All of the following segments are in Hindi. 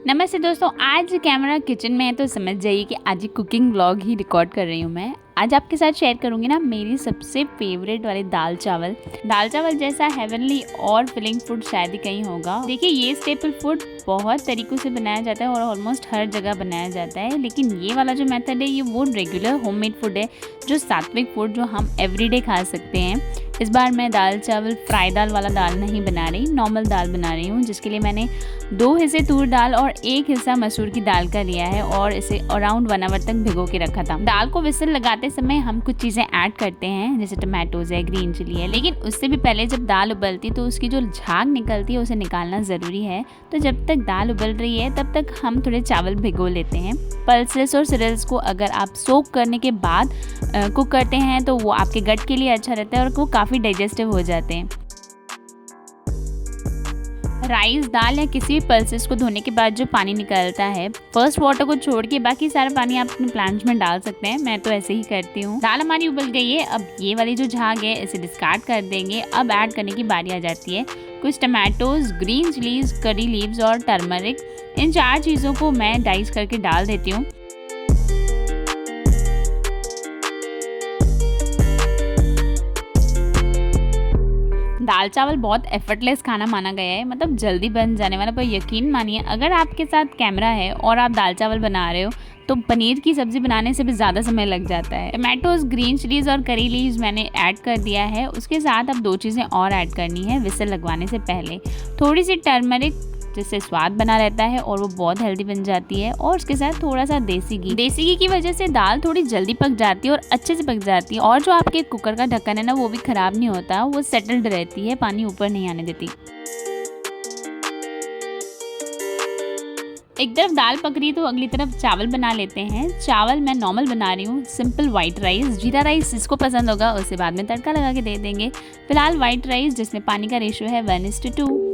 नमस्ते दोस्तों, आज कैमरा किचन में है तो समझ जाइए कि आज कुकिंग व्लॉग ही रिकॉर्ड कर रही हूँ मैं। आज आपके साथ शेयर करूँगी ना मेरी सबसे फेवरेट वाले दाल चावल जैसा हेवनली और फिलिंग फूड शायद ही कहीं होगा। देखिए, ये स्टेपल फूड बहुत तरीकों से बनाया जाता है और ऑलमोस्ट हर जगह बनाया जाता है, लेकिन ये वाला जो मेथड है ये वो रेगुलर होममेड फूड है, जो सात्विक फूड जो हम एवरीडे खा सकते हैं। इस बार मैं दाल चावल फ्राई दाल वाला दाल नहीं बना रही, नॉर्मल दाल बना रही हूँ, जिसके लिए मैंने 2 हिस्से तूर दाल और 1 हिस्सा मसूर की दाल का लिया है और इसे अराउंड 1 आवर तक भिगो के रखा था। दाल को विसल लगाते समय हम कुछ चीज़ें ऐड करते हैं, जैसे टमाटोज है, ग्रीन चिली है, लेकिन उससे भी पहले जब दाल उबलती तो उसकी जो झाग निकलती है उसे निकालना ज़रूरी है। तो जब तक दाल उबल रही है तब तक हम थोड़े चावल भिगो लेते हैं। पल्सेस और सीरियल्स को अगर आप सोक करने के बाद कुक करते हैं तो वो आपके गट के लिए अच्छा रहता है और वो काफ़ी डाइजेस्टिव हो जाते हैं। राइस, दाल या किसी भी पल्सेस को धोने के बाद जो पानी निकलता है, फर्स्ट वाटर को छोड़ के बाकी सारा पानी आप अपने प्लांट्स में डाल सकते हैं। मैं तो ऐसे ही करती हूँ। दाल हमारी उबल गई है, अब ये वाली जो झाग है इसे डिस्कार्ड कर देंगे। अब ऐड करने की बारी आ जाती है कुछ tomatoes, green chillies, curry leaves और टर्मरिक। इन 4 चीज़ों को मैं डाइस करके डाल देती हूँ। दाल चावल बहुत एफर्टलेस खाना माना गया है, मतलब जल्दी बन जाने वाला, पर यकीन मानिए अगर आपके साथ कैमरा है और आप दाल चावल बना रहे हो तो पनीर की सब्जी बनाने से भी ज़्यादा समय लग जाता है। टमाटोज, ग्रीन चिलीज और करी लीव्स मैंने ऐड कर दिया है। उसके साथ अब 2 चीज़ें और ऐड करनी है विसल लगवाने से पहले। थोड़ी सी टर्मरिक, जिससे स्वाद बना रहता है और वो बहुत हेल्दी बन जाती है, और उसके साथ थोड़ा सा देसी घी की वजह से दाल थोड़ी जल्दी पक जाती है और अच्छे से पक जाती है। और जो आपके कुकर का ढक्कन है ना, वो भी खराब नहीं होता, वो सेटल्ड रहती है, पानी ऊपर नहीं आने देती। एक तरफ दाल पक रही है तो अगली तरफ चावल बना लेते हैं। चावल मैं नॉर्मल बना रही हूँ, सिंपल वाइट राइस। जीरा राइस जिसको पसंद होगा उसे बाद में तड़का लगा के दे देंगे। फिलहाल वाइट राइस, जिसमें पानी का रेशियो है 1:2।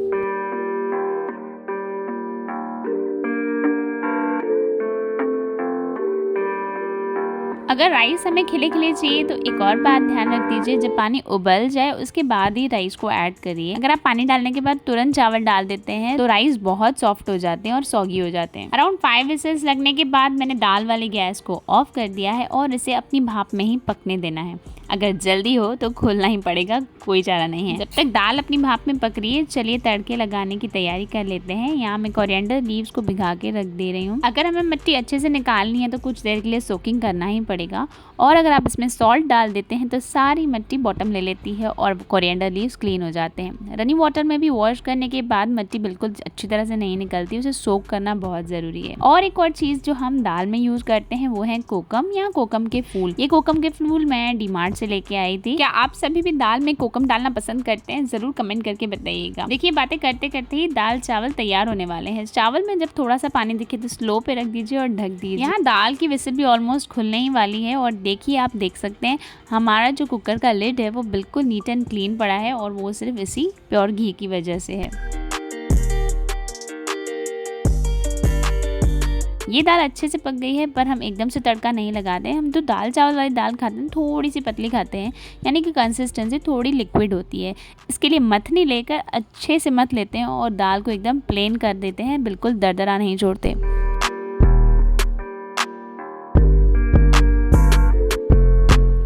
अगर राइस हमें खिले खिले चाहिए तो एक और बात ध्यान रख दीजिए, जब पानी उबल जाए उसके बाद ही राइस को ऐड करिए। अगर आप पानी डालने के बाद तुरंत चावल डाल देते हैं तो राइस बहुत सॉफ्ट हो जाते हैं और सॉगी हो जाते हैं। अराउंड 5 विसल्स लगने के बाद मैंने दाल वाली गैस को ऑफ कर दिया है और इसे अपनी भाप में ही पकने देना है। अगर जल्दी हो तो खोलना ही पड़ेगा, कोई चारा नहीं है। जब तक दाल अपनी भाप में पक रही है, चलिए तड़के लगाने की तैयारी कर लेते हैं। यहाँ मैं कोरिएंडर लीव्स को भिगा के रख दे रही हूँ। अगर हमें मिट्टी अच्छे से निकालनी है तो कुछ देर के लिए सोकिंग करना ही पड़ेगा, और अगर आप इसमें सॉल्ट डाल देते हैं तो सारी मिट्टी बॉटम ले लेती है और कोरिएंडर लीव्स क्लीन हो जाते हैं। रनिंग वाटर में भी वॉश करने के बाद मिट्टी बिल्कुल अच्छी तरह से नहीं निकलती, उसे सोक करना बहुत ज़रूरी है। और एक और चीज़ जो हम दाल में यूज़ करते हैं वो है कोकम या कोकम के फूल। ये कोकम के फूल मैं डीमार्ट से लेके आई थी। क्या आप सभी भी दाल में कोकम डालना पसंद करते हैं? जरूर कमेंट करके बताइएगा। देखिए, बातें करते करते ही दाल चावल तैयार होने वाले हैं। चावल में जब थोड़ा सा पानी दिखे तो स्लो पे रख दीजिए और ढक दीजिए। यहाँ दाल की विसल भी ऑलमोस्ट खुलने ही वाली है, और देखिए, आप देख सकते हैं हमारा जो कुकर का लिड है वो बिल्कुल नीट एंड क्लीन पड़ा है, और वो सिर्फ इसी प्योर घी की वजह से है। ये दाल अच्छे से पक गई है, पर हम एकदम से तड़का नहीं लगाते हैं। हम तो दाल चावल वाली दाल खाते हैं थोड़ी सी पतली खाते हैं, यानी कि कंसिस्टेंसी थोड़ी लिक्विड होती है। इसके लिए मथनी लेकर अच्छे से मथ लेते हैं और दाल को एकदम प्लेन कर देते हैं, बिल्कुल दरदरा नहीं छोड़ते।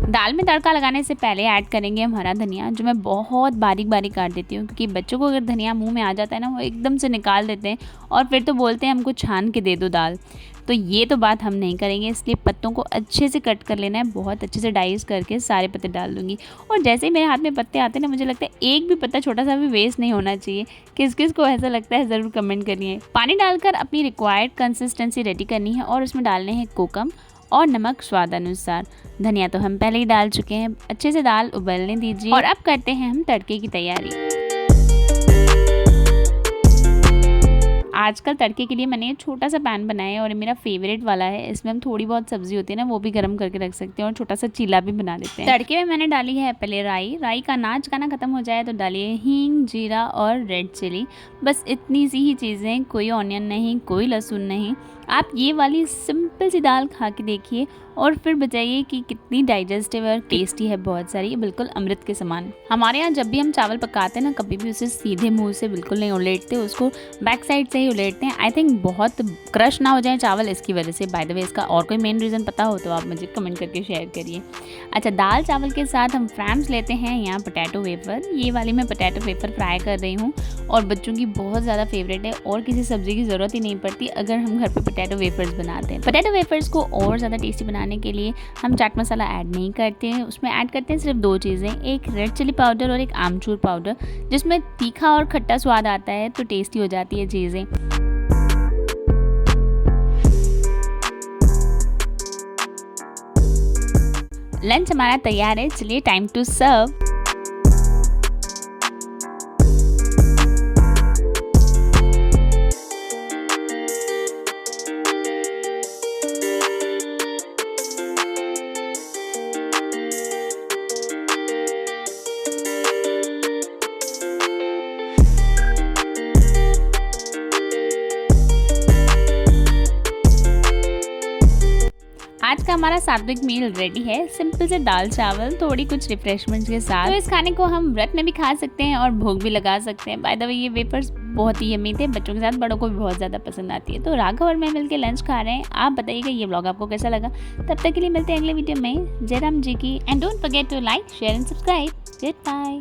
दाल में तड़का लगाने से पहले ऐड करेंगे हम हरा धनिया, जो मैं बहुत बारीक बारीक काट देती हूँ, क्योंकि बच्चों को अगर धनिया मुंह में आ जाता है ना, वो एकदम से निकाल देते हैं और फिर तो बोलते हैं हमको छान के दे दो दाल। तो ये तो बात हम नहीं करेंगे, इसलिए पत्तों को अच्छे से कट कर लेना है। बहुत अच्छे से डाइस करके सारे पत्ते डाल दूंगी, और जैसे ही मेरे हाथ में पत्ते आते हैं ना, मुझे लगता है एक भी पत्ता छोटा सा भी वेस्ट नहीं होना चाहिए। किस किस को ऐसा लगता है ज़रूर कमेंट करिए। पानी डालकर अपनी रिक्वायर्ड कंसिस्टेंसी रेडी करनी है, और उसमें डालने हैं कोकम और नमक स्वाद अनुसार। धनिया तो हम पहले ही डाल चुके हैं। अच्छे से दाल उबलने दीजिए, और अब करते हैं हम तड़के की तैयारी। आजकल तड़के के लिए मैंने छोटा सा पैन बनाया है, और मेरा फेवरेट वाला है। इसमें हम थोड़ी बहुत सब्जी होती है ना, वो भी गर्म करके रख सकते हैं, और छोटा सा चीला भी बना देते हैं। तड़के में मैंने डाली है पहले राई का नाच गाना खत्म हो जाए तो डालिए हींग, जीरा और रेड चिली। बस इतनी सी ही चीज़ें, कोई ऑनियन नहीं, कोई लहसुन नहीं। आप ये वाली सिंपल सी दाल खा के देखिए और फिर बताइए कि कितनी डाइजेस्टिव और टेस्टी है। बहुत सारी, ये बिल्कुल अमृत के समान। हमारे यहाँ जब भी हम चावल पकाते हैं ना, कभी भी उसे सीधे मुंह से बिल्कुल नहीं उलेटते, उसको बैक साइड से ही उलेटते हैं। आई थिंक बहुत क्रश ना हो जाए चावल इसकी वजह से। बाय द वे इसका और कोई मेन रीज़न पता हो तो आप मुझे कमेंट करके शेयर करिए। अच्छा, दाल चावल के साथ हम फ्रैम्स लेते हैं यहाँ पोटैटो वेफर। ये वाली मैं पोटैटो वेफर फ्राई कर रही हूँ और बच्चों की बहुत ज़्यादा फेवरेट है और किसी सब्ज़ी की ज़रूरत ही नहीं पड़ती अगर हम घर पे पोटैटो वेफर्स बनाते हैं। पोटैटो वेफर्स को और ज़्यादा टेस्टी बनाने के लिए हम चाट मसाला ऐड नहीं करते हैं, उसमें ऐड करते हैं सिर्फ 2 चीज़ें, एक रेड चिली पाउडर और एक आमचूर पाउडर, जिसमें तीखा और खट्टा स्वाद आता है तो टेस्टी हो जाती है चीज़ें। लंच हमारा तैयार है, चलिए टाइम टू सर्व। आज का हमारा सात्विक मील रेडी है, सिंपल से दाल चावल थोड़ी कुछ रिफ्रेशमेंट्स के साथ। तो इस खाने को हम व्रत में भी खा सकते हैं और भोग भी लगा सकते हैं। बाय द वे ये वेफर्स बहुत ही यम्मी थे, बच्चों के साथ बड़ों को भी बहुत ज़्यादा पसंद आती है। तो राघव और मैं मिलकर लंच खा रहे हैं। आप बताइएगा ये व्लॉग आपको कैसा लगा। तब तक के लिए मिलते हैं अगले वीडियो में। जय राम जी की। And don't forget to like, share and subscribe. Good bye.